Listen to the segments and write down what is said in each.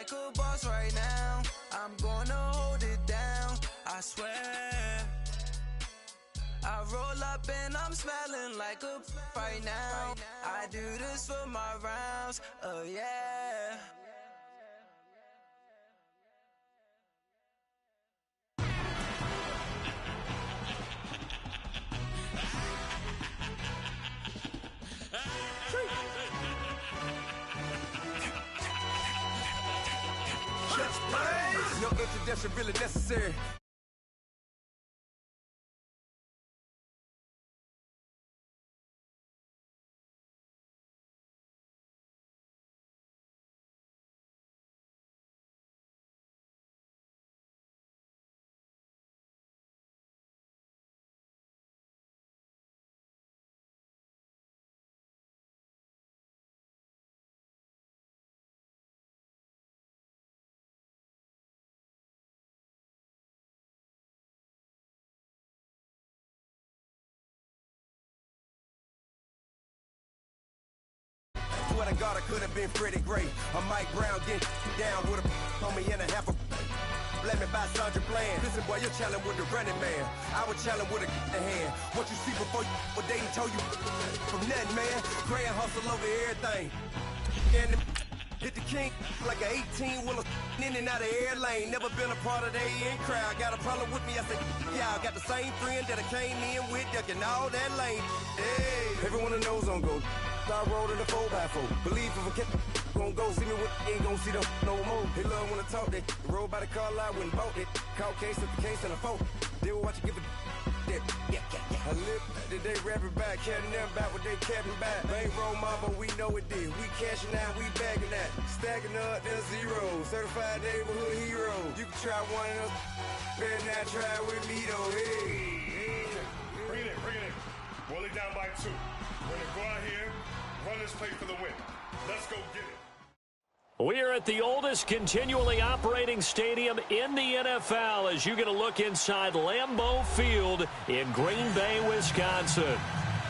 like a boss right now. I'm gonna hold it down, I swear. I roll up and I'm smelling like a right now. I do this for my rounds, oh yeah. No introduction really necessary. Swear to God, I could have been Freddie Gray. I'm Mike Brown, getting down with a on me and a half a. Let me buy Sandra Bland. Listen, boy, you're challenging with the running man. I was challenging with a hand. What you see before you, what they told you from nothing, man. Grand hustle over everything. And hit the king like an 18-wheeler in and out of air lane. Never been a part of the in crowd. Got a problem with me, I said, yeah, I got the same friend that I came in with, ducking all that lane. Hey, everyone knows on go. I rolled in the 4x4. Believe if a kid gon' go see me with ain't gon' see them no more. They love when I talk, they roll by the car lot when bought it. Call case at the case and a phone. They will watch you give a that. I live that they rapping back, carrying them back what they capping back. Bankroll mama, we know it did. We cashing out, we bagging that. Stacking up, there's zero. Certified neighborhood hero. You can try one of them, better not try with me though. Hey. Bring it in. Roll it down by 2. We're gonna go out here, run this play for the win. Let's go get it. We are at the oldest continually operating stadium in the NFL as you get a look inside Lambeau Field in Green Bay, Wisconsin.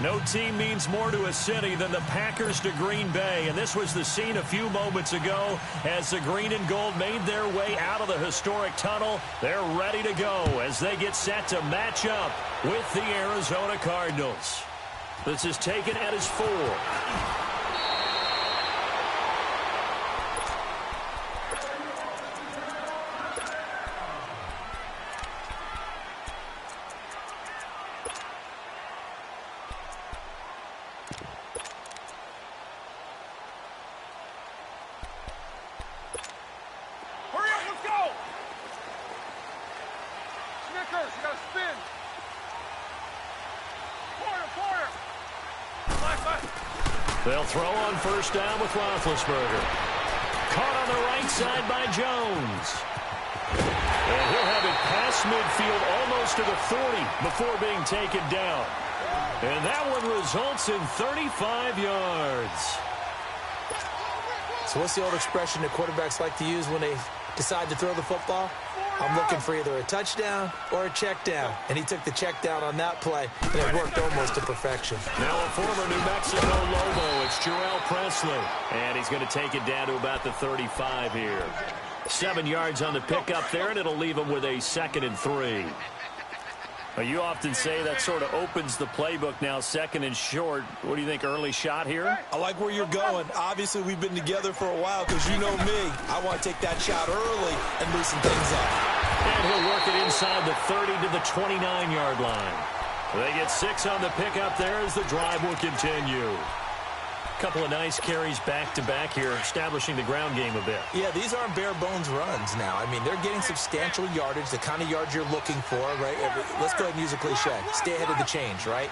No team means more to a city than the Packers to Green Bay, and this was the scene a few moments ago as the green and gold made their way out of the historic tunnel. They're ready to go as they get set to match up with the Arizona Cardinals. This is taken at his 4. They'll throw on first down with Roethlisberger. Caught on the right side by Jones. And he'll have it past midfield almost to the 40 before being taken down. And that one results in 35 yards. So what's the old expression that quarterbacks like to use when they decide to throw the football? I'm looking for either a touchdown or a check down. And he took the check down on that play, and it worked almost to perfection. Now a former New Mexico Lobo, it's Jarrell Presley. And he's going to take it down to about the 35 here. 7 yards on the pickup there, and it'll leave him with a 2nd and 3. You often say that sort of opens the playbook now, 2nd and short. What do you think, early shot here? I like where you're going. Obviously, we've been together for a while because you know me. I want to take that shot early and loosen things up. And he'll work it inside the 30 to the 29-yard line. They get 6 on the pickup there as the drive will continue. Couple of nice carries back-to-back here, establishing the ground game a bit. Yeah, these aren't bare-bones runs now. I mean, they're getting substantial yardage, the kind of yards you're looking for, right? Let's go ahead and use a cliche. Stay ahead of the change, right?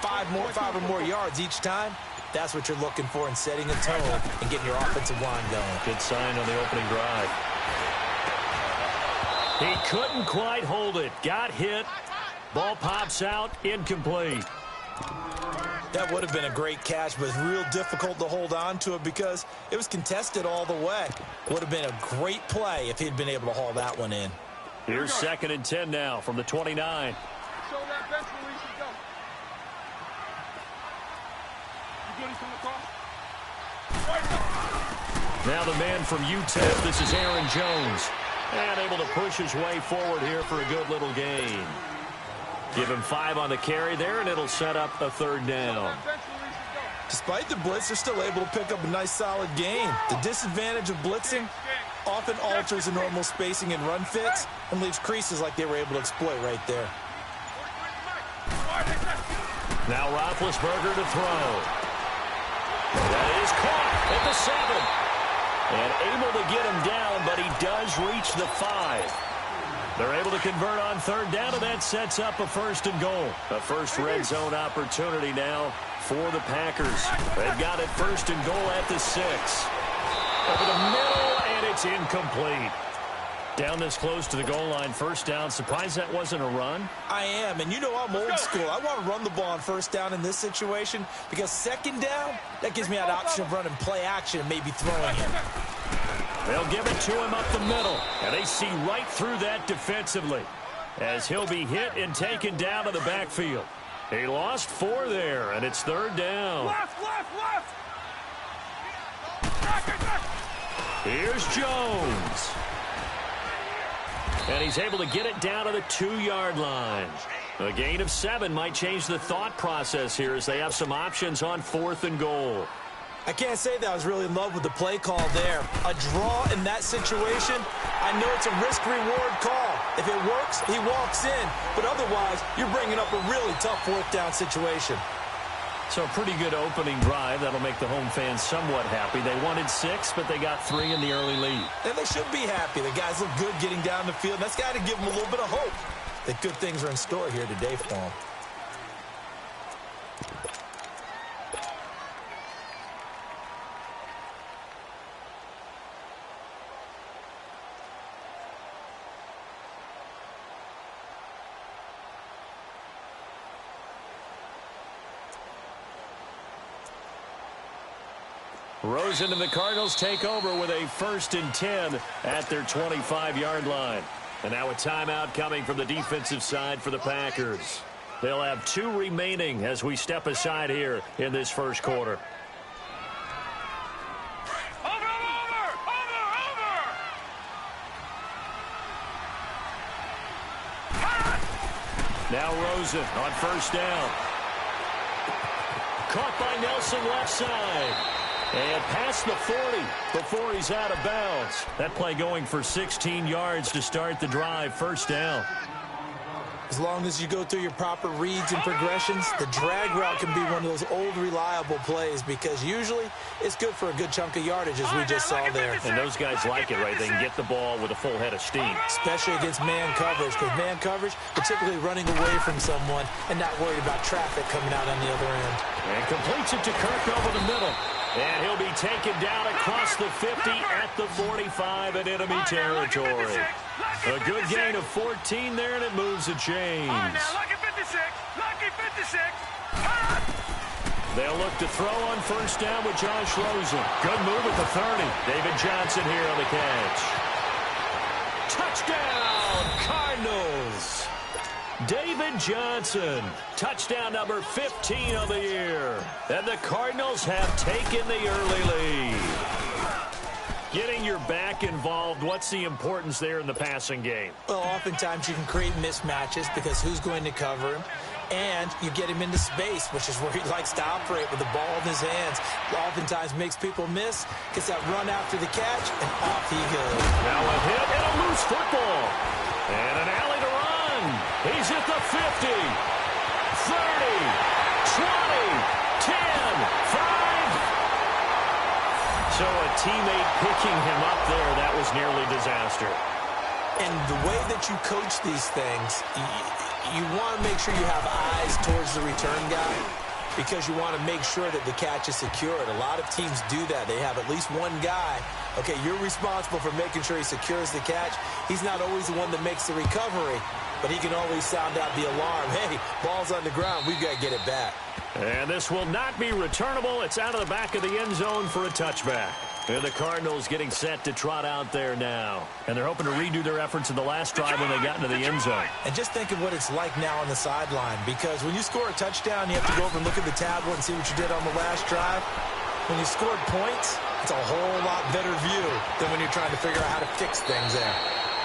5 or more yards each time. That's what you're looking for in setting a tone and getting your offensive line going. Good sign on the opening drive. He couldn't quite hold it. Got hit. Ball pops out. Incomplete. That would have been a great catch, but it's real difficult to hold on to it because it was contested all the way. Would have been a great play if he'd been able to haul that one in. Here's 2nd and 10 now from the 29. Show that bench release and go. You good? He's coming across. Now the man from UTEP, this is Aaron Jones. And able to push his way forward here for a good little gain. Give him 5 on the carry there, and it'll set up a 3rd down. Despite the blitz, they're still able to pick up a nice solid gain. The disadvantage of blitzing often alters the normal spacing and run fits and leaves creases like they were able to exploit right there. Now Roethlisberger to throw. That is caught at the 7. And able to get him down, but he does reach the 5. They're able to convert on 3rd down, and that sets up a 1st and goal. A first red zone opportunity now for the Packers. They've got it 1st and goal at the 6. Over the middle, and it's incomplete. Down this close to the goal line, 1st down. Surprised that wasn't a run? I am, and you know I'm old school. I want to run the ball on 1st down in this situation because 2nd down, that gives me that option of running play action and maybe throwing it. They'll give it to him up the middle, and they see right through that defensively as he'll be hit and taken down to the backfield. He lost 4 there, and it's 3rd down. Left. Here's Jones. And he's able to get it down to the 2-yard line. A gain of 7 might change the thought process here as they have some options on 4th and goal. I can't say that I was really in love with the play call there. A draw in that situation, I know it's a risk-reward call. If it works, he walks in. But otherwise, you're bringing up a really tough 4th down situation. So a pretty good opening drive. That'll make the home fans somewhat happy. They wanted 6, but they got 3 in the early lead. And they should be happy. The guys look good getting down the field. That's got to give them a little bit of hope that good things are in store here today for them. Rosen and the Cardinals take over with a 1st and 10 at their 25-yard line. And now a timeout coming from the defensive side for the Packers. They'll have 2 remaining as we step aside here in this 1st quarter. Now Rosen on 1st down. Caught by Nelson left side. And past the 40 before he's out of bounds. That play going for 16 yards to start the drive. 1st down. As long as you go through your proper reads and progressions, the drag route can be one of those old reliable plays because usually it's good for a good chunk of yardage as we just saw there. And those guys like it, right? They can get the ball with a full head of steam. Especially against man coverage because man coverage, they're typically running away from someone and not worried about traffic coming out on the other end. And completes it to Kirk over the middle. And he'll be taken down across the 50 at the 45 in enemy territory. A good gain of 14 there, and it moves the chains. They'll look to throw on 1st down with Josh Rosen. Good move at the 30. David Johnson here on the catch. Touchdown, Cardinals. David Johnson, touchdown number 15 of the year. And the Cardinals have taken the early lead. Getting your back involved, what's the importance there in the passing game? Well, oftentimes you can create mismatches because who's going to cover him? And you get him into space, which is where he likes to operate with the ball in his hands. Oftentimes makes people miss, gets that run after the catch, and off he goes. Now a hit and a loose football. And an alley to run. He's at the 50, 30, 20, 10, 5. So a teammate picking him up there, that was nearly disaster. And the way that you coach these things, you want to make sure you have eyes towards the return guy because you want to make sure that the catch is secured. A lot of teams do that. They have at least one guy. Okay, you're responsible for making sure he secures the catch. He's not always the one that makes the recovery, but he can always sound out the alarm. Hey, ball's on the ground. We've got to get it back. And this will not be returnable. It's out of the back of the end zone for a touchback. And the Cardinals getting set to trot out there now. And they're hoping to redo their efforts in the last drive when they got into the end zone. And just think of what it's like now on the sideline. Because when you score a touchdown, you have to go over and look at the tablet and see what you did on the last drive. When you scored points, It's a whole lot better view than when you're trying to figure out how to fix things there.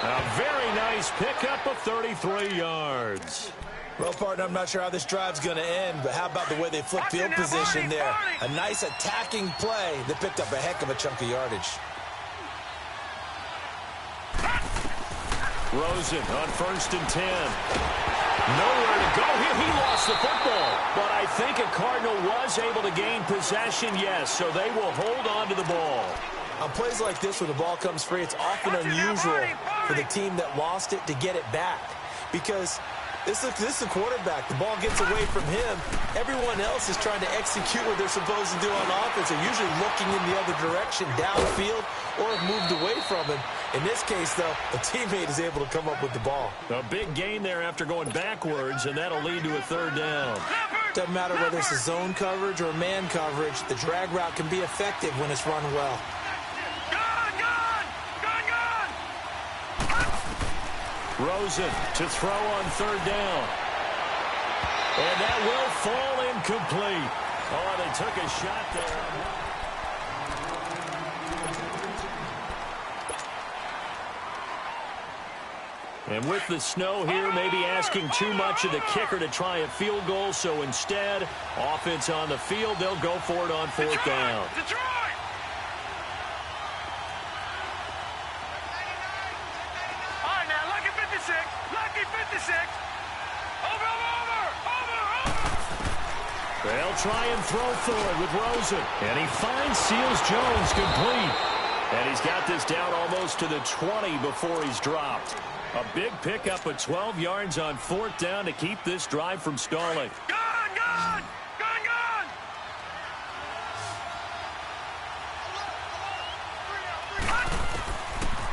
A very nice pickup of 33 yards. Well, partner, I'm not sure how this drive's going to end, but how about the way they flip field position there? A nice attacking play that picked up a heck of a chunk of yardage. Rosen on 1st and 10. Nowhere to go here. He lost the football. But I think a Cardinal was able to gain possession, yes, so they will hold on to the ball. On plays like this, when the ball comes free, it's often unusual for the team that lost it to get it back. Because this is a quarterback. The ball gets away from him. Everyone else is trying to execute what they're supposed to do on offense. They're usually looking in the other direction, downfield, or have moved away from him. In this case, though, a teammate is able to come up with the ball. A big gain there after going backwards, and that'll lead to a 3rd down. Doesn't matter whether it's a zone coverage or man coverage, the drag route can be effective when it's run well. Rosen to throw on 3rd down. And that will fall incomplete. Oh, they took a shot there. And with the snow here, maybe asking too much of the kicker to try a field goal. So instead, offense on the field, they'll go for it on 4th down. Detroit! They'll try and throw for it with Rosen. And he finds Seals-Jones complete. And he's got this down almost to the 20 before he's dropped. A big pickup of 12 yards on 4th down to keep this drive from stalling. Gone!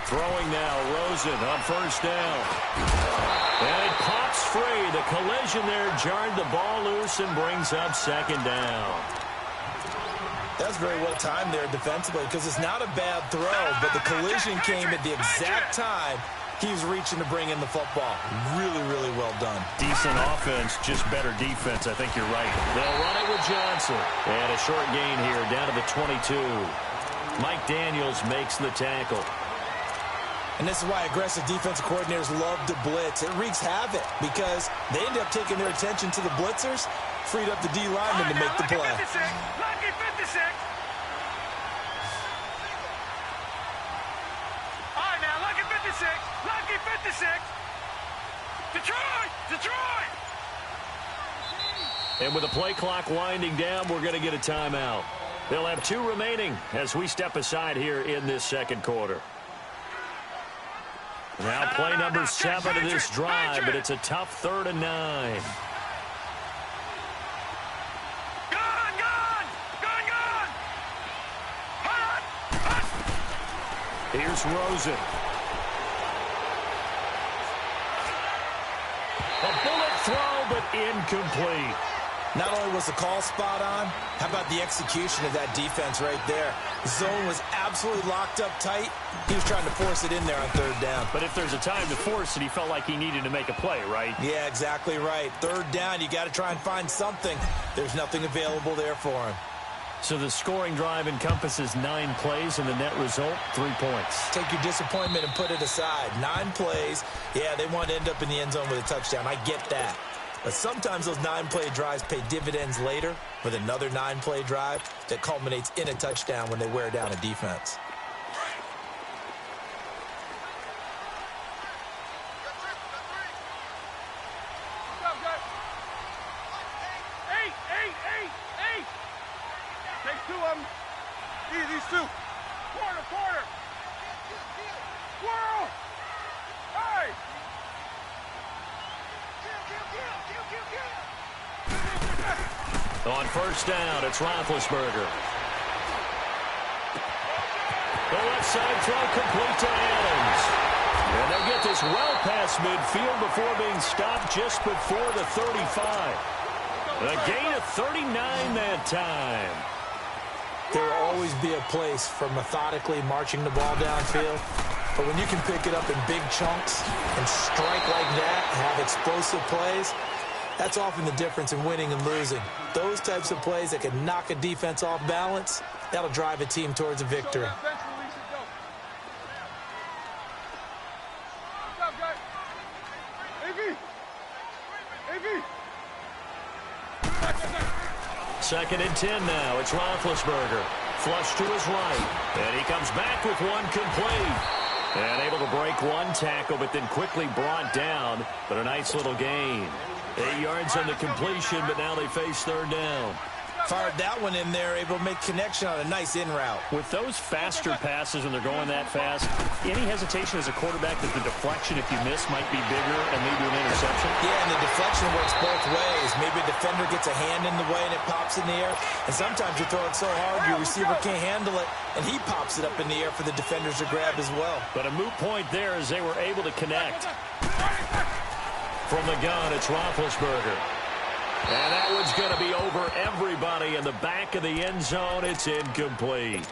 Throwing now, Rosen on 1st down. And it pops free. The collision there jarred the ball loose and brings up 2nd down. That's very well timed there defensively because it's not a bad throw, but the collision came at the exact time he was reaching to bring in the football. Really, really well done. Decent offense, just better defense. I think you're right. They'll run it with Johnson. And a short gain here down to the 22. Mike Daniels makes the tackle. And this is why aggressive defensive coordinators love to blitz. It wreaks havoc because they end up taking their attention to the blitzers, freed up the D lineman to make the play. Lucky 56. All right, now, lucky 56. Lucky 56. Detroit! And with the play clock winding down, we're going to get a timeout. They'll have 2 remaining as we step aside here in this 2nd quarter. Now play number 7 of this drive, but it's a tough 3rd and 9. Here's Rosen. A bullet throw, but incomplete. Not only was the call spot on, how about the execution of that defense right there? The zone was absolutely locked up tight. He was trying to force it in there on 3rd down. But if there's a time to force it, he felt like he needed to make a play, right? Yeah, exactly right. 3rd down, you got to try and find something. There's nothing available there for him. So the scoring drive encompasses 9 plays, and the net result, 3 points. Take your disappointment and put it aside. 9 plays. Yeah, they want to end up in the end zone with a touchdown. I get that. But sometimes those 9-play drives pay dividends later with another 9-play drive that culminates in a touchdown when they wear down a defense. Eight. Take 2 of them. These 2. Quarter. Whirl. Hey. On 1st down, it's Roethlisberger. The left side throw complete to Adams. And they get this well past midfield before being stopped just before the 35. A gain of 39 that time. There will always be a place for methodically marching the ball downfield. But when you can pick it up in big chunks and strike like that, have explosive plays, That's often the difference in winning and losing. Those types of plays that can knock a defense off balance, that'll drive a team towards a victory. Second and 10 now. It's Roethlisberger. Flush to his right. And he comes back with one complete. And able to break one tackle, but then quickly brought down. But a nice little gain. 8 yards on the completion, but now they face third down. Fired that one in there, able to make connection on a nice in route. With those faster passes when they're going that fast, any hesitation as a quarterback that the deflection, if you miss, might be bigger and lead to an interception? Yeah, and the deflection works both ways. Maybe a defender gets a hand in the way and it pops in the air. And sometimes you throw it so hard your receiver can't handle it, and he pops it up in the air for the defenders to grab as well. But a moot point there as they were able to connect. From the gun, it's Roethlisberger. And that one's going to be over everybody in the back of the end zone. It's incomplete.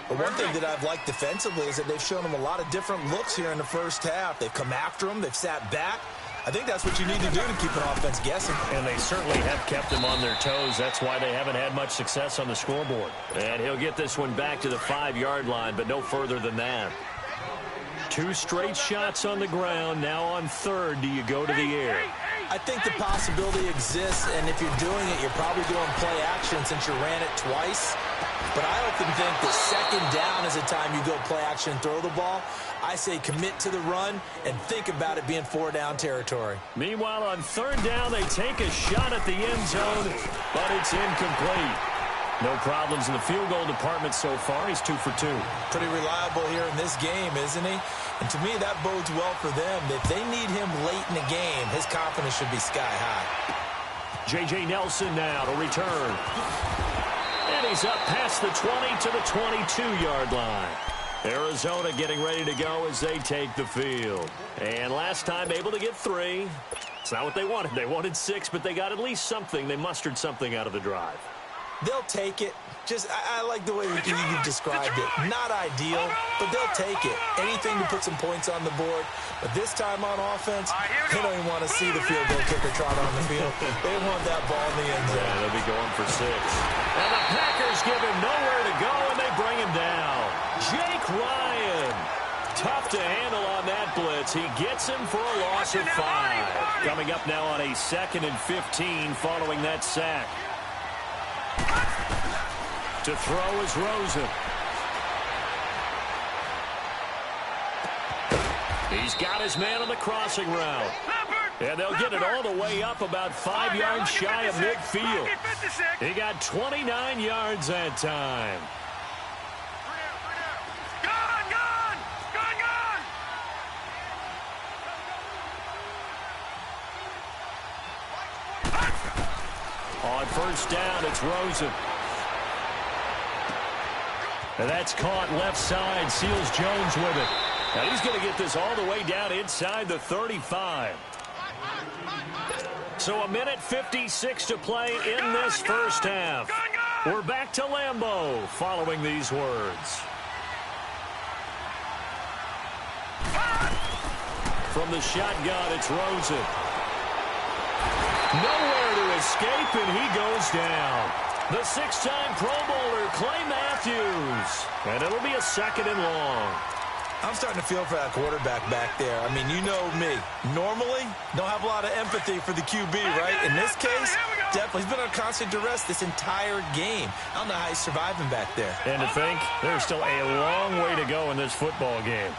But one thing that I've liked defensively is that they've shown them a lot of different looks here in the first half. They've come after them. They've sat back. I think that's what you need to do to keep an offense guessing. And they certainly have kept them on their toes. That's why they haven't had much success on the scoreboard. And he'll get this one back to the 5-yard line, but no further than that. 2 straight shots on the ground. Now on third, do you go to the air? I think the possibility exists, and if you're doing it, you're probably doing play action since you ran it twice. But I often think that second down is the time you go play action and throw the ball. I say commit to the run and think about it being 4-down territory. Meanwhile, on third down, they take a shot at the end zone, but it's incomplete. No problems in the field goal department so far. He's 2 for 2. Pretty reliable here in this game, isn't he? And to me, that bodes well for them. If they need him late in the game, his confidence should be sky high. J.J. Nelson now to return. And he's up past the 20 to the 22-yard line. Arizona getting ready to go as they take the field. And last time able to get 3. It's not what they wanted. They wanted 6, but they got at least something. They mustered something out of the drive. They'll take it. I like the way you described it. Not ideal, but they'll take it. Anything to put some points on the board. But this time on offense, they don't even want to see the field goal kicker trot on the field. They want that ball in the end zone. Yeah, they'll be going for 6. And the Packers give him nowhere to go, and they bring him down. Jake Ryan. Tough to handle on that blitz. He gets him for a loss of 5. Coming up now on a 2nd and 15 following that sack. To throw is Rosen. He's got his man on the crossing route. And they'll get it all the way up about 5 yards shy of midfield. He got 29 yards that time. On first down, it's Rosen. And that's caught left side. Seals Jones with it. And he's going to get this all the way down inside the 35. So 1:56 to play in this first half. We're back to Lambeau following these words. From the shotgun, it's Rosen. Nowhere to escape, and he goes down. The 6-time Pro Bowler, Clay Matthews. And it'll be a 2nd and long. I'm starting to feel for that quarterback back there. I mean, you know me. Normally, don't have a lot of empathy for the QB, right? In this case, definitely. He's been on constant duress this entire game. I don't know how he's surviving back there. And to think, there's still a long way to go in this football game.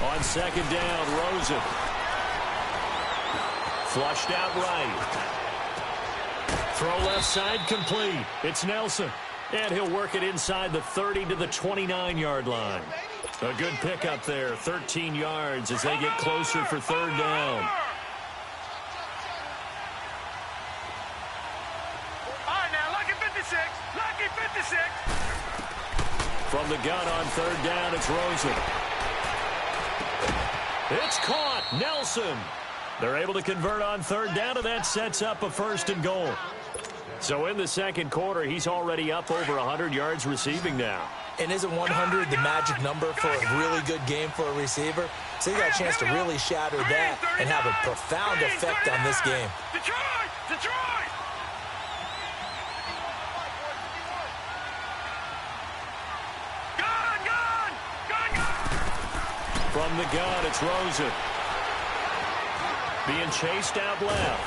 On 2nd down, Rosen. Flushed out right. Throw left side complete. It's Nelson. And he'll work it inside the 30 to the 29-yard line. A good pickup there. 13 yards as they get closer for third down. All right, now, lucky 56. Lucky 56. From the gun on third down, it's Rosen. It's caught. Nelson. They're able to convert on third down, and that sets up a 1st and goal. So in the second quarter, he's already up over 100 yards receiving now. And isn't 100 the magic number for a really good game for a receiver? So he got a chance to really shatter that and have a profound effect on this game. Detroit! Detroit! Gun! Gun! Gun! Gun! From the gun, it's Rosen. Being chased out left.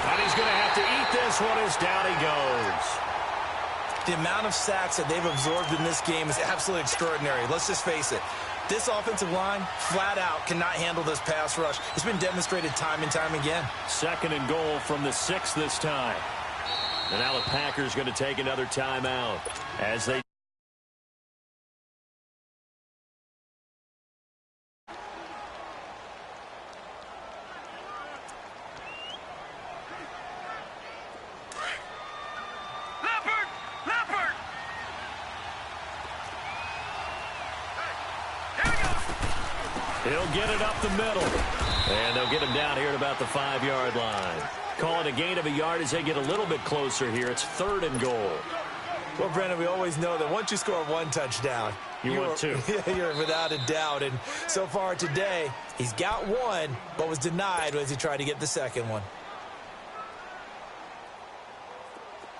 And he's going to have to eat this one as down he goes. The amount of sacks that they've absorbed in this game is absolutely extraordinary. Let's just face it. This offensive line, flat out, cannot handle this pass rush. It's been demonstrated time and time again. 2nd and goal from the 6 this time. And now the Packers going to take another timeout as they... He'll get it up the middle. And they'll get him down here at about the 5-yard line. Call it a gain of a yard as they get a little bit closer here. It's 3rd and goal. Well, Brandon, we always know that once you score 1 touchdown, you want 2. You're without a doubt. And so far today, he's got 1, but was denied as he tried to get the 2nd one.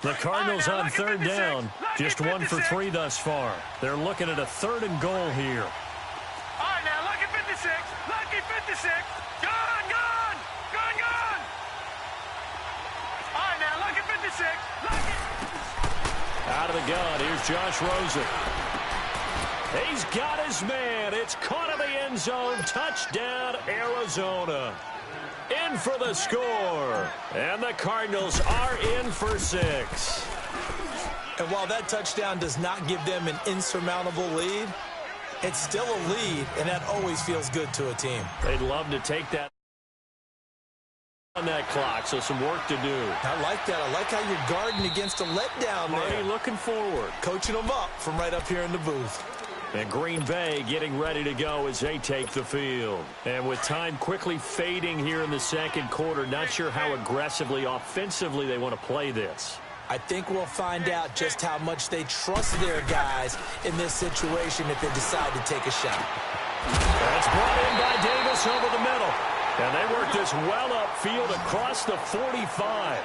The Cardinals on 3rd down. Just 1 for 3 thus far. They're looking at a 3rd and goal here. All right, now, lucky 56. Lucky 56. Gun, gun. Gun, gun. All right, now, lucky 56. Lucky. Out of the gun, here's Josh Rosen. He's got his man. It's caught in the end zone. Touchdown, Arizona. In for the score. And the Cardinals are in for 6. And while that touchdown does not give them an insurmountable lead, it's still a lead, and that always feels good to a team. They'd love to take that on that clock, so some work to do. I like that. I like how you're guarding against a letdown there. Marty looking forward. Coaching them up from right up here in the booth. And Green Bay getting ready to go as they take the field. And with time quickly fading here in the 2nd quarter, not sure how aggressively, offensively they want to play this. I think we'll find out just how much they trust their guys in this situation if they decide to take a shot. That's brought in by Davis over the middle. And they work this well upfield across the 45.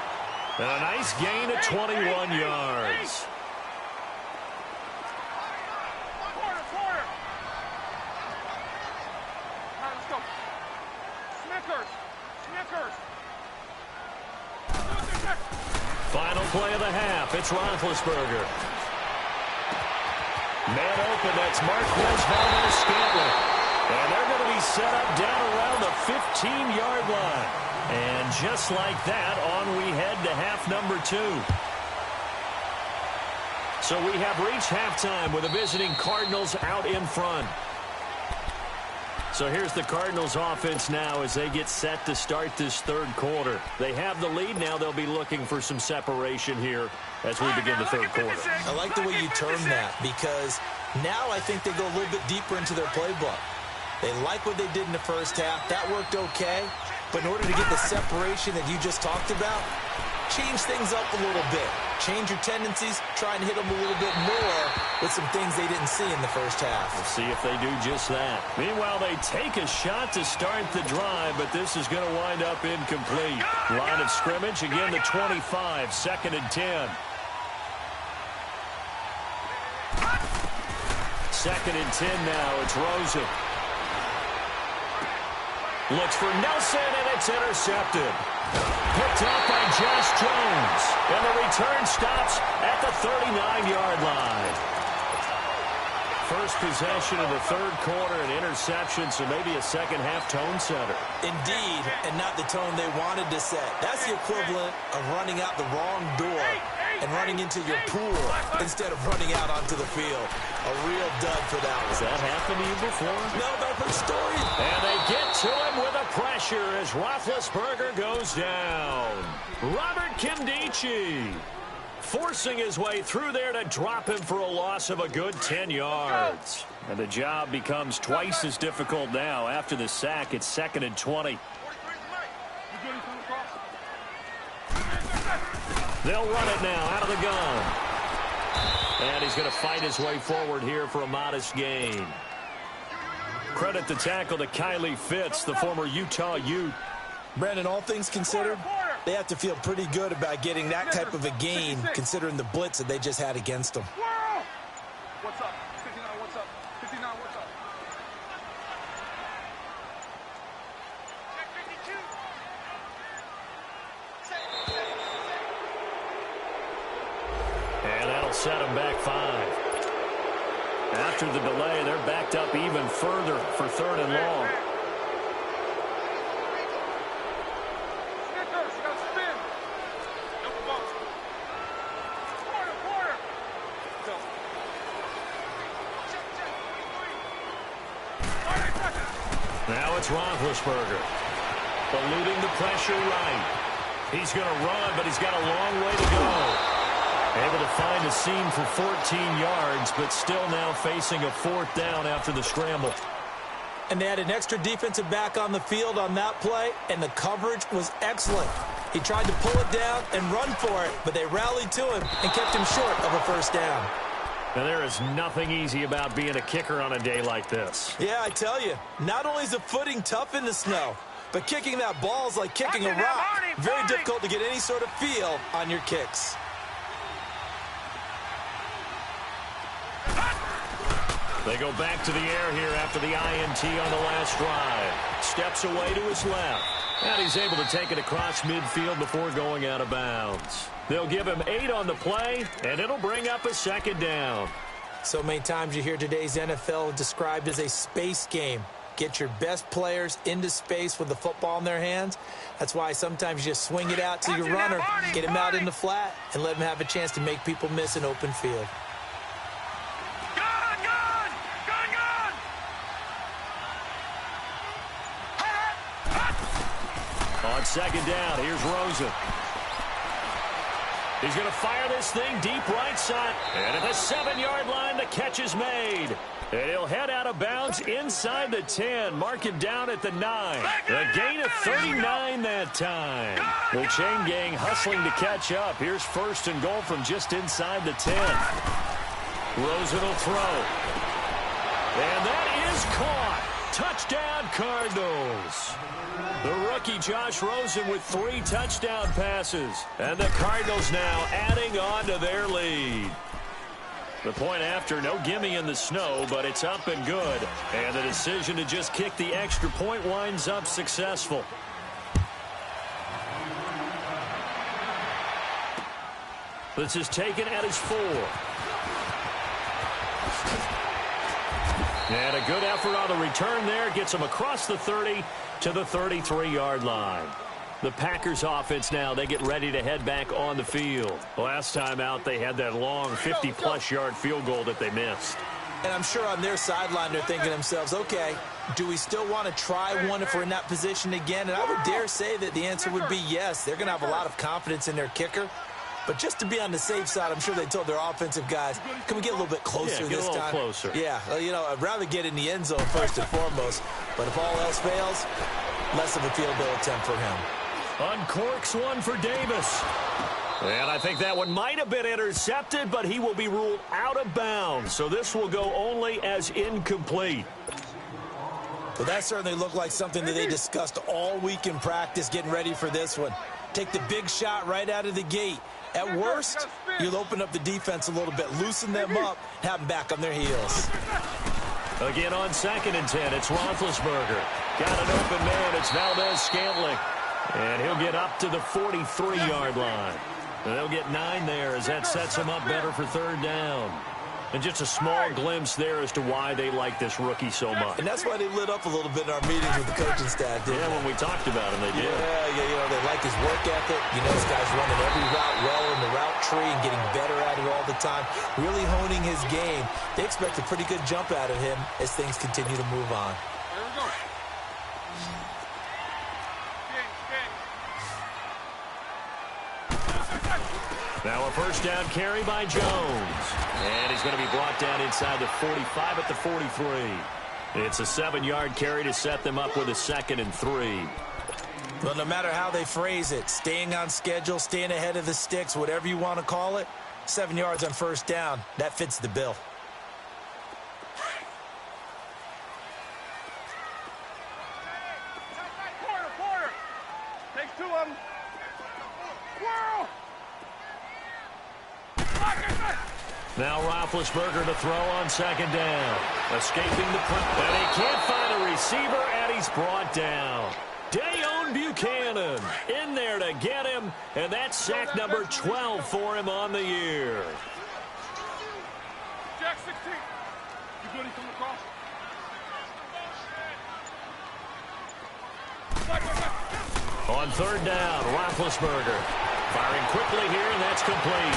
And a nice gain of 21 yards. Quarter. All right, let's go. Snickers. Final play of the half. It's Roethlisberger. Man open. That's Marquez Valdes-Scantling. And they're going to be set up down around the 15-yard line. And just like that, on we head to half number 2. So we have reached halftime with the visiting Cardinals out in front. So here's the Cardinals offense now as they get set to start this 3rd quarter. They have the lead now. They'll be looking for some separation here as we begin the 3rd quarter. I like the way you term that because now I think they go a little bit deeper into their playbook. They like what they did in the first half. That worked okay. But in order to get the separation that you just talked about, change things up a little bit. Change your tendencies, try and hit them a little bit more with some things they didn't see in the first half. We'll see if they do just that. Meanwhile, they take a shot to start the drive, but this is going to wind up incomplete. Line of scrimmage, again the 25, 2nd and 10. 2nd and 10 now, it's Rosen. Looks for Nelson, and it's intercepted. Picked up by Josh Jones. And the return stops at the 39-yard line. First possession of the 3rd quarter, an interception, so maybe a second-half tone setter. Indeed, and not the tone they wanted to set. That's the equivalent of running out the wrong door and running into your pool instead of running out onto the field. A real dud for that one. Has that happened to you before? No, but I've heard stories. And they get to him with a pressure as Roethlisberger goes down. Robert Nkemdiche forcing his way through there to drop him for a loss of a good 10 yards. And the job becomes twice as difficult now. After the sack, it's 2nd and 20. They'll run it now out of the gun. And he's going to fight his way forward here for a modest gain. Credit the tackle to Kylie Fitz, the former Utah Ute. Brandon, all things considered, they have to feel pretty good about getting that type of a gain, considering the blitz that they just had against them. What's up? 59, what's up? 59, what's up? Check 52. And that'll set them back 5. After the delay, they're backed up even further for 3rd and long. Now it's Roethlisberger, eluding the pressure right. He's going to run, but he's got a long way to go. Able to find a seam for 14 yards, but still now facing a 4th down after the scramble. And they had an extra defensive back on the field on that play, and the coverage was excellent. He tried to pull it down and run for it, but they rallied to him and kept him short of a 1st down. Now, there is nothing easy about being a kicker on a day like this. Yeah, I tell you, not only is the footing tough in the snow, but kicking that ball is like kicking a rock. Very difficult to get any sort of feel on your kicks. They go back to the air here after the INT on the last drive. Steps away to his left. And he's able to take it across midfield before going out of bounds. They'll give him 8 on the play, and it'll bring up a 2nd down. So many times you hear today's NFL described as a space game. Get your best players into space with the football in their hands. That's why sometimes you just swing it out to your runner, get him out in the flat, and let him have a chance to make people miss an open field. On 2nd down, here's Rosen. He's going to fire this thing deep right side. And at the 7-yard line, the catch is made. And he'll head out of bounds inside the 10. Mark it down at the 9. A gain of 39 that time. The chain gang hustling to catch up. Here's 1st and goal from just inside the 10. Rosen will throw. And that is caught. Touchdown, Cardinals. The rookie Josh Rosen with 3 touchdown passes. And the Cardinals now adding on to their lead. The point after, no gimme in the snow, but it's up and good. And the decision to just kick the extra point winds up successful. This is taken at his 4. And a good effort on the return there. Gets him across the 30 to the 33-yard line. The Packers offense now, they get ready to head back on the field. Last time out, they had that long 50-plus yard field goal that they missed. And I'm sure on their sideline they're thinking to themselves, okay, do we still want to try one if we're in that position again? And I would dare say that the answer would be yes. They're going to have a lot of confidence in their kicker. But just to be on the safe side, I'm sure they told their offensive guys, can we get a little bit closer this time? Get a little closer. Yeah, you know, I'd rather get in the end zone first and foremost. But if all else fails, less of a field goal attempt for him. Uncorks one for Davis. And I think that one might have been intercepted, but he will be ruled out of bounds. So this will go only as incomplete. Well, that certainly looked like something that they discussed all week in practice getting ready for this one. Take the big shot right out of the gate. At worst, you'll open up the defense a little bit, loosen them up, have them back on their heels. Again on 2nd and 10, it's Roethlisberger. Got an open man, it's Valdez-Scantling. And he'll get up to the 43-yard line. And they'll get 9 there as that sets him up better for 3rd down. And just a small glimpse there as to why they like this rookie so much. And that's why they lit up a little bit in our meetings with the coaching staff, didn't they? When we talked about him, they did. Yeah, you know, they like his work ethic. You know, this guy's running every route well in the route tree and getting better at it all the time, really honing his game. They expect a pretty good jump out of him as things continue to move on. There we go. Now a 1st down carry by Jones. And he's going to be brought down inside the 45 at the 43. It's a 7-yard carry to set them up with a 2nd and 3. Well, no matter how they phrase it, staying on schedule, staying ahead of the sticks, whatever you want to call it, 7 yards on first down. That fits the bill. Quarter. Takes 2 of them. Whirl. Now Roethlisberger to throw on second down. Escaping the pressure. And he can't find a receiver, and he's brought down. Dayon Buchanan in there to get him, and that's sack number 12 for him on the year. Jack 16. You good? He coming across. On third down, Roethlisberger firing quickly here, and that's complete.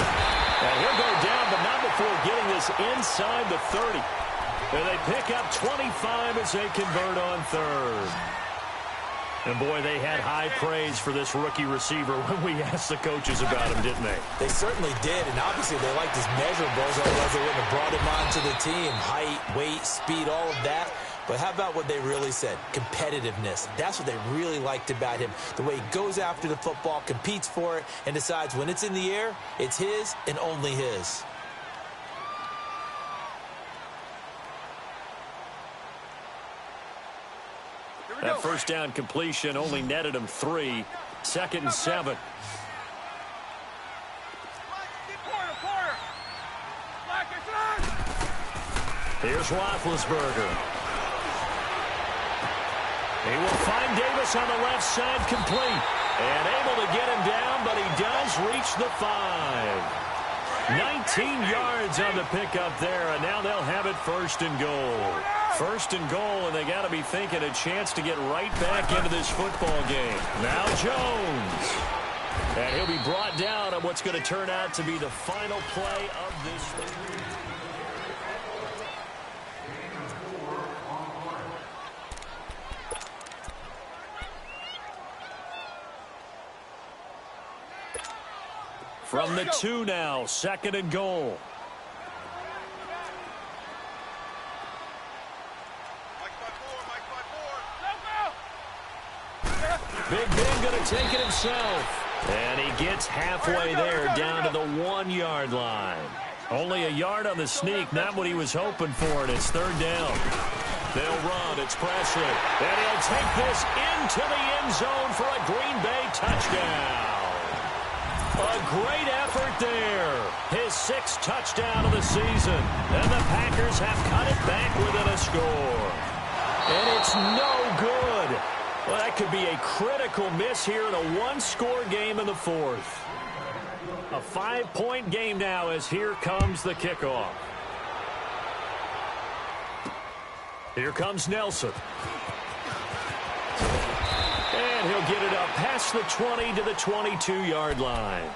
And he'll go down, but not before getting this inside the 30. And they pick up 25 as they convert on third. And, boy, they had high praise for this rookie receiver when we asked the coaches about him, didn't they? They certainly did, and obviously they liked his measurables, otherwise they wouldn't have brought him onto the team. Height, weight, speed, all of that. But how about what they really said? Competitiveness. That's what they really liked about him. The way he goes after the football, competes for it, and decides when it's in the air, it's his and only his. That first down completion only netted him 3. 2nd and 7. Here's Roethlisberger. He will find Davis on the left side, complete. And able to get him down, but he does reach the 5. 19 yards on the pickup there, and now they'll have it 1st and goal. 1st and goal, and they got to be thinking a chance to get right back into this football game. Now Jones. And he'll be brought down on what's going to turn out to be the final play of this. From the 2 now, 2nd and goal. Big Ben going to take it himself. And he gets halfway there, down to the 1-yard line. Only a yard on the sneak, not what he was hoping for, and it's 3rd down. They'll run, it's Presley. And he'll take this into the end zone for a Green Bay touchdown. A great effort there. His 6th touchdown of the season. And the Packers have cut it back within a score. And it's no good. Well, that could be a critical miss here in a 1-score game in the 4th. A 5-point game now as here comes the kickoff. Here comes Nelson. And he'll get it up past the 20 to the 22-yard line.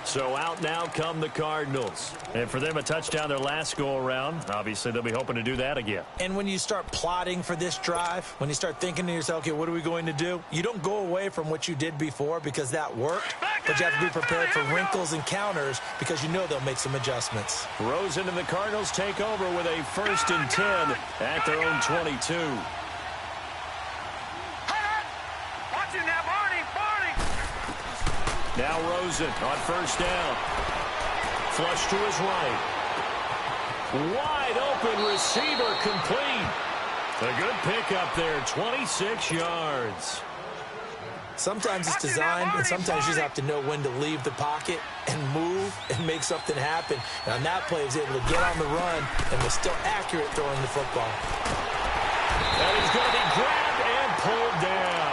So out now come the Cardinals. And for them, a touchdown their last go-around. Obviously, they'll be hoping to do that again. And when you start plotting for this drive, when you start thinking to yourself, okay, what are we going to do? You don't go away from what you did before because that worked, but you have to be prepared for wrinkles and counters because you know they'll make some adjustments. Rosen and the Cardinals take over with a 1st and 10 at their own 22. Now Rosen on 1st down. Flush to his right. Wide open receiver, complete. A good pickup there, 26 yards. Sometimes it's designed, and sometimes you just have to know when to leave the pocket and move and make something happen. And on that play, he was able to get on the run and was still accurate throwing the football. And he's going to be grabbed and pulled down.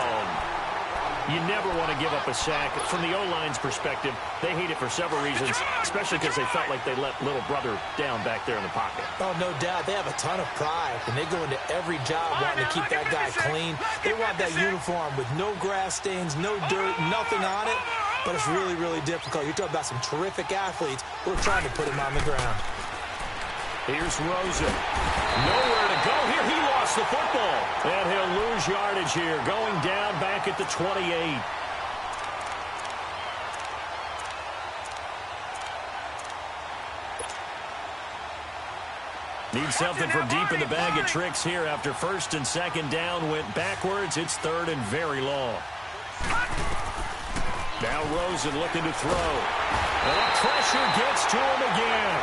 You never want to give up a sack. From the O-line's perspective, they hate it for several reasons, especially because they felt like they let little brother down back there in the pocket. Oh, no doubt. They have a ton of pride, and they go into every job wanting to keep that guy clean. They want that uniform with no grass stains, no dirt, nothing on it, but it's really, really difficult. You're talking about some terrific athletes who are trying to put him on the ground. Here's Rosen. Nowhere to go here. He lost the football. And he'll lose yardage here, going down back at the 28. Need something from deep in the bag of tricks here after 1st and 2nd down went backwards. It's 3rd and very long. Now Rosen looking to throw. And the pressure gets to him again.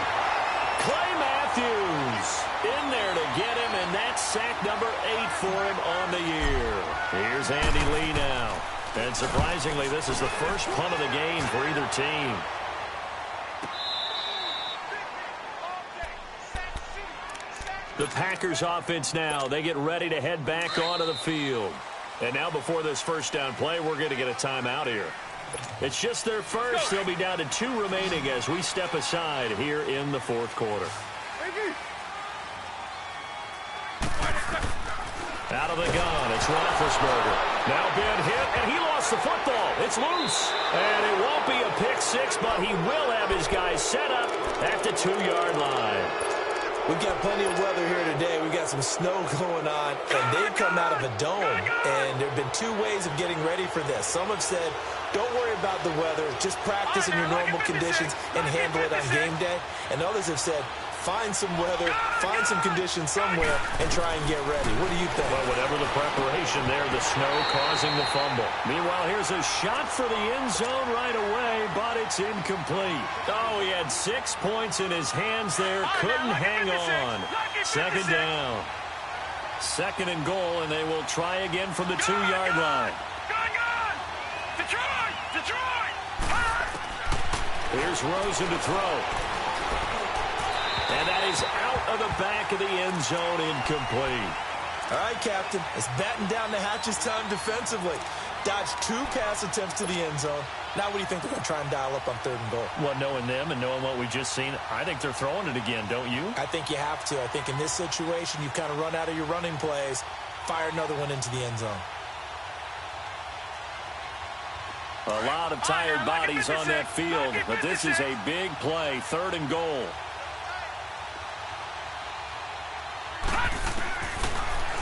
Clay Matthews in there to get him, and that's sack number 8 for him on the year. Here's Andy Lee now. And surprisingly, this is the first punt of the game for either team. The Packers offense now. They get ready to head back onto the field. And now before this first down play, we're going to get a timeout here. It's just their first. They'll be down to 2 remaining as we step aside here in the fourth quarter. Out of the gun, it's Roethlisberger. Now been hit, and he lost the football. It's loose. And it won't be a pick six, but he will have his guys set up at the 2-yard line. We've got plenty of weather here today. We've got some snow going on, and they've come out of a dome. And there have been 2 ways of getting ready for this. Some have said, don't worry about the weather. Just practice in your normal conditions and handle it on game day. And others have said, find some weather, find some conditions somewhere, and try and get ready. What do you think? Well, whatever the preparation there, the snow causing the fumble. Meanwhile, here's a shot for the end zone right away, but it's incomplete. Oh, he had 6 points in his hands there. Couldn't hang on. Second down. Second and goal, and they will try again from the 2-yard line. Detroit! Here's Rosen to throw. And that is out of the back of the end zone, incomplete. All right, Captain. It's batting down the hatches time defensively. Dodged 2 pass attempts to the end zone. Now what do you think they're going to try and dial up on 3rd and goal? Well, knowing them and knowing what we just seen, I think they're throwing it again, don't you? I think you have to. I think in this situation, you've kind of run out of your running plays. Fire another one into the end zone. A lot of tired bodies on that field, but this is a big play, 3rd and goal.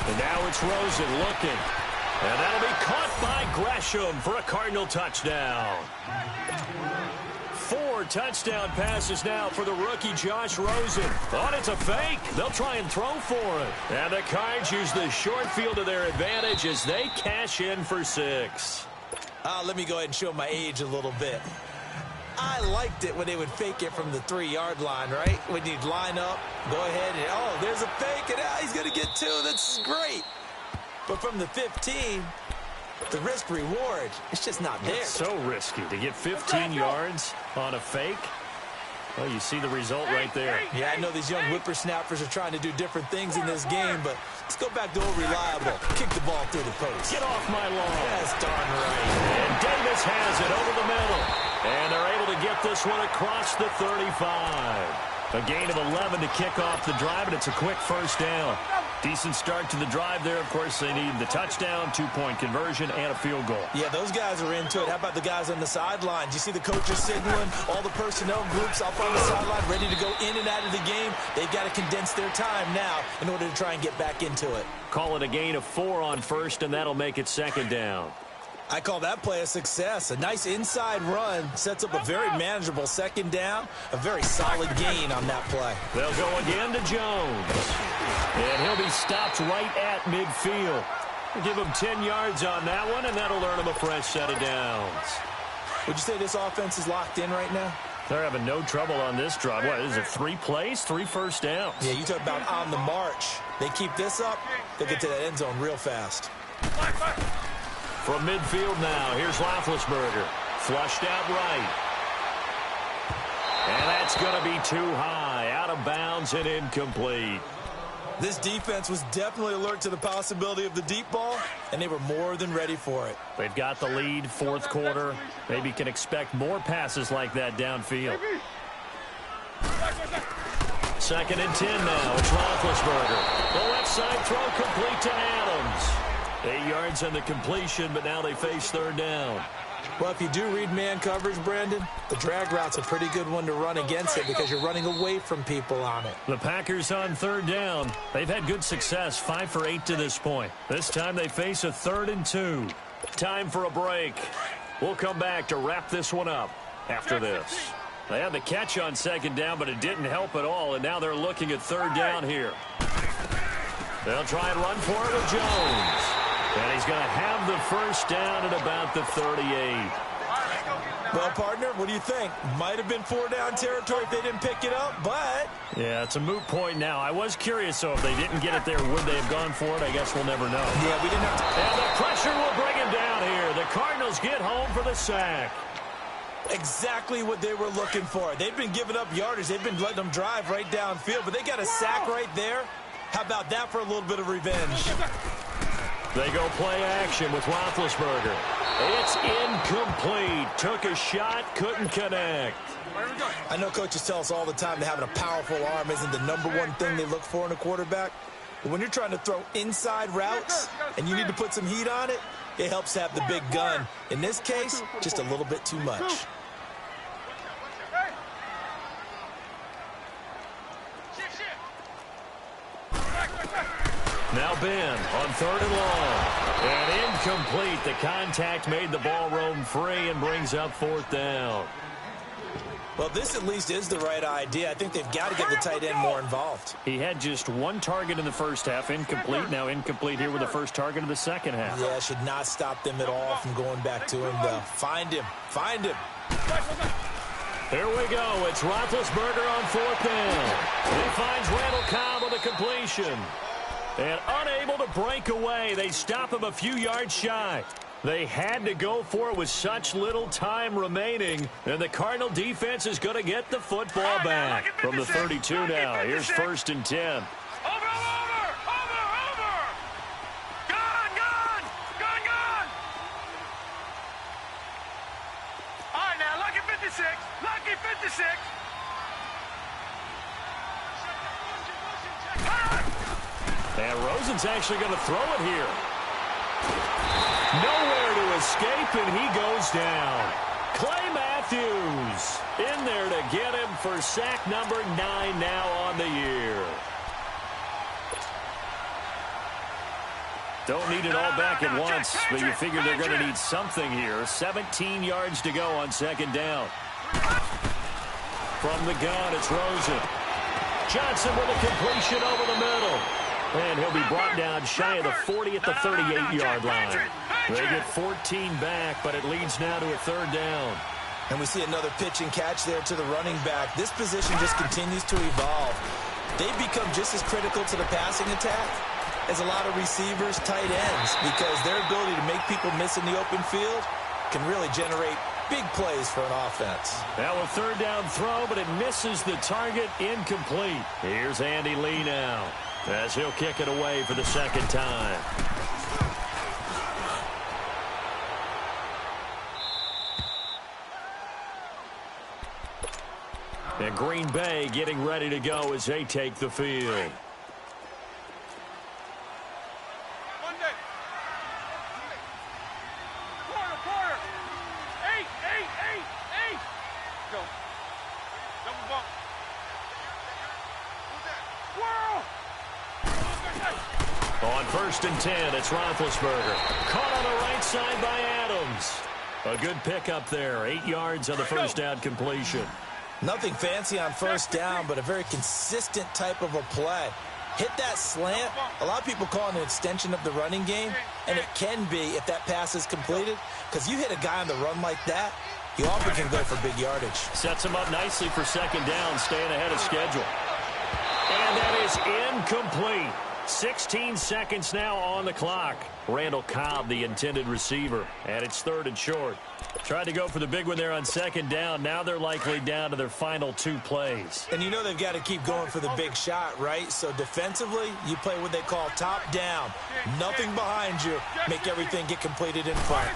And now it's Rosen looking. And that'll be caught by Gresham for a Cardinal touchdown. 4 touchdown passes now for the rookie Josh Rosen. Thought it's a fake. They'll try and throw for it. And the Cards use the short field to their advantage as they cash in for 6. Let me go ahead and show my age a little bit. I liked it when they would fake it from the 3-yard line, right? When you'd line up, go ahead and, oh, there's a fake, and he's going to get 2. That's great. But from the 15, the risk-reward, it's just not there. It's so risky to get 15 yards on a fake. Well, you see the result right there. Yeah, I know these young whippersnappers are trying to do different things in this game, but let's go back to old reliable. Kick the ball through the post. Get off my lawn. That's darn right. And Davis has it over the middle. And they're able to get this one across the 35. A gain of 11 to kick off the drive, and it's a quick first down. Decent start to the drive there. Of course, they need the touchdown, 2-point conversion, and a field goal. Yeah, those guys are into it. How about the guys on the sidelines? You see the coaches signaling, all the personnel groups up on the sideline ready to go in and out of the game. They've got to condense their time now in order to try and get back into it. Call it a gain of 4 on first, and that'll make it second down. I call that play a success. A nice inside run sets up a very manageable second down. A very solid gain on that play. They'll go again to Jones. And he'll be stopped right at midfield. We'll give him 10 yards on that one, and that'll earn him a fresh set of downs. Would you say this offense is locked in right now? They're having no trouble on this drive. What, is it 3 plays, 3 first downs? Yeah, you talk about on the march. They keep this up, they'll get to that end zone real fast. From midfield now, here's Roethlisberger. Flushed out right. And that's going to be too high. Out of bounds and incomplete. This defense was definitely alert to the possibility of the deep ball, and they were more than ready for it. They've got the lead, fourth quarter. Maybe can expect more passes like that downfield. 2nd and 10 now. It's Roethlisberger. The left side throw complete to Adams. 8 yards on the completion, but now they face 3rd down. Well, if you do read man coverage, Brandon, the drag route's a pretty good one to run against it because you're running away from people on it. The Packers on 3rd down. They've had good success, 5 for 8 to this point. This time they face a 3rd and 2. Time for a break. We'll come back to wrap this one up after this. They had the catch on 2nd down, but it didn't help at all, and now they're looking at 3rd down here. They'll try and run for it with Jones. And he's going to have the first down at about the 38. Well, partner, what do you think? Might have been 4-down territory if they didn't pick it up, but... Yeah, it's a moot point now. I was curious, so if they didn't get it there, would they have gone for it? I guess we'll never know. Yeah, we didn't have to... And the pressure will bring him down here. The Cardinals get home for the sack. Exactly what they were looking for. They've been giving up yardage. They've been letting them drive right downfield, but they got a sack right there. How about that for a little bit of revenge? They go play action with Roethlisberger. It's incomplete. Took a shot, couldn't connect. I know coaches tell us all the time that having a powerful arm isn't the #1 thing they look for in a quarterback. But when you're trying to throw inside routes and you need to put some heat on it, it helps to have the big gun. In this case, just a little bit too much. Now Ben on 3rd and long. And incomplete. The contact made the ball roam free and brings up 4th down. Well, this at least is the right idea. I think they've got to get the tight end more involved. He had just 1 target in the first half, incomplete. Now incomplete here with the first target of the second half. Yeah, should not stop them at all from going back to him, though. Find him. Find him. Here we go. It's Roethlisberger on 4th down. He finds Randall Cobb with a completion. And unable to break away. They stop him a few yards shy. They had to go for it with such little time remaining. And the Cardinal defense is going to get the football back from the 32 now. Here's 1st and 10. Over! Gone! All right, now, lucky 56. Lucky 56. And Rosen's actually going to throw it here. Nowhere to escape, and he goes down. Clay Matthews in there to get him for sack number 9 now on the year. Don't need it all back at once, but you figure they're going to need something here. 17 yards to go on 2nd down. From the gun, it's Rosen. Johnson with a completion over the middle. And he'll be brought down shy of the 40 at the 38-yard line. They get 14 back, but it leads now to a 3rd down. And we see another pitch and catch there to the running back. This position just continues to evolve. They've become just as critical to the passing attack as a lot of receivers, tight ends, because their ability to make people miss in the open field can really generate big plays for an offense. Now a 3rd down throw, but it misses the target, incomplete. Here's Andy Lee now, as he'll kick it away for the 2nd time. And Green Bay getting ready to go as they take the field. Quarter. 8. Go. Double bump. On 1st and 10, it's Roethlisberger. Caught on the right side by Adams. A good pickup there. 8 yards on the first down completion. Nothing fancy on 1st down, but a very consistent type of a play. Hit that slant. A lot of people call it an extension of the running game, and it can be if that pass is completed, because you hit a guy on the run like that, you often can go for big yardage. Sets him up nicely for 2nd down, staying ahead of schedule. And that is incomplete. 16 seconds now on the clock. Randall Cobb, the intended receiver, and it's 3rd and short. Tried to go for the big one there on 2nd down. Now they're likely down to their final 2 plays. And you know they've got to keep going for the big shot, right? So defensively, you play what they call top down. Nothing behind you. Make everything get completed in front.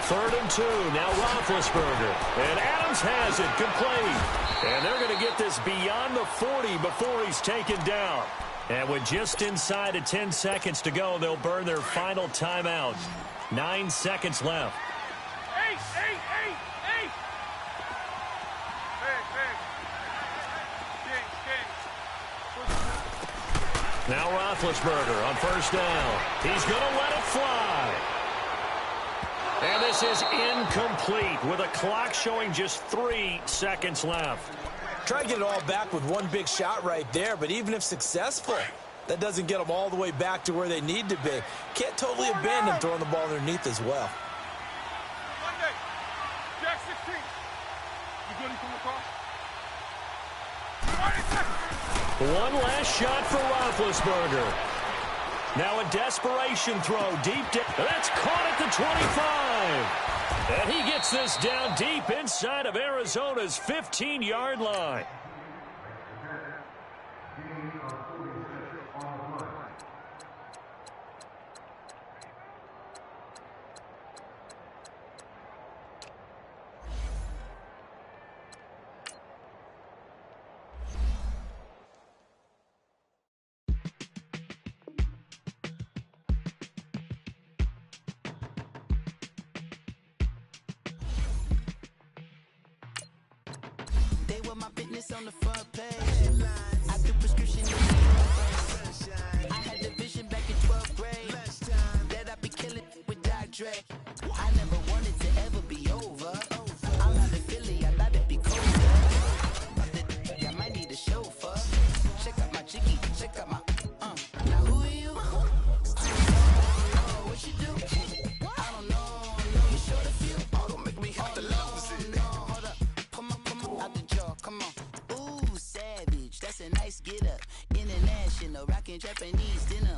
3rd and 2. Now Roethlisberger. And Adams has it complete. And they're going to get this beyond the 40 before he's taken down. And with just inside of 10 seconds to go, they'll burn their final timeout. 9 seconds left. 8. Now Roethlisberger on 1st down. He's going to let it fly. And this is incomplete with a clock showing just 3 seconds left. Try to get it all back with one big shot right there, but even if successful, that doesn't get them all the way back to where they need to be. Can't totally abandon throwing the ball underneath as well. One last shot for Roethlisberger. Now a desperation throw deep down. That's caught at the 25. And he gets this down deep inside of Arizona's 15-yard line. My business on the front page. I do prescription. I had the vision back in 12th grade that I'd be killing with Dr. Dre. I never wanted to ever be over. I'm out of Philly, I thought it'd be colder. I might need a chauffeur. Check out my jiggy, check out my Now who are you? Oh, what you do? I don't know. You short a few. Oh, don't make me have to lose it. Hold up. Come on, out the jaw. Come on. Ooh, savage. That's a nice get up. International, rockin' Japanese dinner.